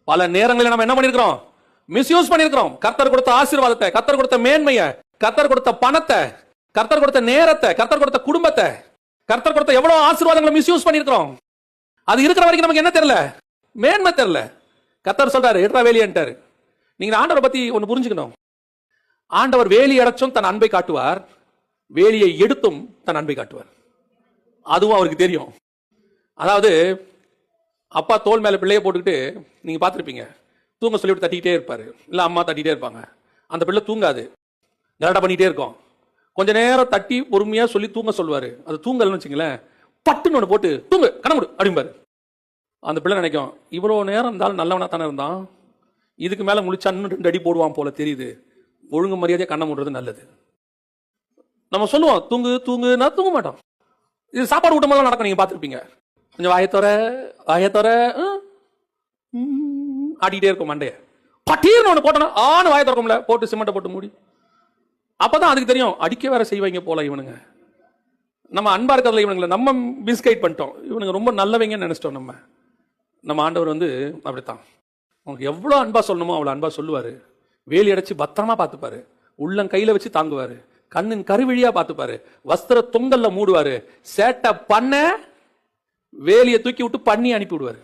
பல நேரங்களில் நம்ம என்ன பண்ணிருக்கிறோம்? மிஸ்யூஸ் பண்ணிருக்கிறோம். கர்த்தர் கொடுத்த ஆசீர்வாதத்தை, கர்த்தர் கொடுத்த மேன்மையை, கர்த்தர் கொடுத்த பணத்தை, கர்த்தர் கொடுத்த நேரத்தை, கர்த்தர் கொடுத்த குடும்பத்தை, கர்த்தர் கொடுத்த எவ்வளவு ஆசீர்வாதங்களை மிஸ்யூஸ் பண்ணிருக்கிறோம். அது இருக்கிற வரைக்கும் நமக்கு என்ன தெரியல? மேன்மை தெரியல. கர்த்தர் சொல்றாரு எடுறா வேலியன்ட்டாரு. நீங்க ஆண்டவரை பத்தி ஒன்னு புரிஞ்சுக்கணும். ஆண்டவர் வேலி அடைச்சும் தன் அன்பை காட்டுவார், வேலியை எடுத்தும் தன் அன்பை காட்டுவார். அதுவும் அவருக்கு தெரியும். அதாவது அப்பா தோல் மேல பிள்ளைய போட்டுக்கிட்டு நீங்க பார்த்துருப்பீங்க, தூங்க சொல்லிவிட்டு தட்டிக்கிட்டே இருப்பாரு, இல்ல அம்மா தட்டிகிட்டே இருப்பாங்க. அந்த பிள்ளை தூங்காது, கலாட்டா பண்ணிட்டே இருக்கும். கொஞ்ச நேரம் தட்டி பொறுமையா சொல்லி தூங்க சொல்லுவாரு. அது தூங்கலன்னு வச்சுங்களேன், பட்டுன்னு ஒன்று போட்டு தூங்கு கணமுடு அப்படிம்பாரு. அந்த பிள்ளை நினைக்கும், இவ்வளோ நேரம் இருந்தாலும் நல்லவனா தானே இருந்தான், இதுக்கு மேலே முழிச்சா இன்னும் 2 அடி போடுவான் போல தெரியுது, ஒழுங்கு மரியாதையாக கண்ணை மூடுறது நல்லது. நம்ம சொல்லுவோம் தூங்கு தூங்குனா தூங்க மாட்டோம். இது சாப்பாடு ஊட்டும் போது நடக்கும், நீங்க பார்த்துருப்பீங்க. கொஞ்சம் வாயத்தோர ஆடிக்கிட்டே இருக்கும் மண்டைய, பட்டீர்னு ஒன்று போட்டோன்னா ஆணு வாய திறக்கும்ல, போட்டு சிமெண்ட்டை போட்டு மூடி. அப்பதான் அதுக்கு தெரியும் அடிக்க வேற செய்வாங்க போல இவனுங்க, நம்ம அன்பா இருக்கிறதுல இவனுங்களை நம்ம மிஸ்கைட் பண்ணிட்டோம், இவனுங்க ரொம்ப நல்லவங்கன்னு நினைச்சிட்டோம். நம்ம ஆண்டவர் அப்படித்தான், உனக்கு எவ்வளோ அன்பா சொல்லணுமோ அவ்வளோ அன்பா சொல்லுவாரு. வேலி அடைச்சு பத்திரமா பார்த்துப்பாரு, உள்ளம் கையில வச்சு தாங்குவாரு, கண்ணின் கருவிழியா பார்த்துப்பாரு, வஸ்திர தொங்கல்ல மூடுவாரு, சேட்டை பண்ண வேலியை தூக்கி விட்டு பண்ணி அனுப்பி விடுவாரு.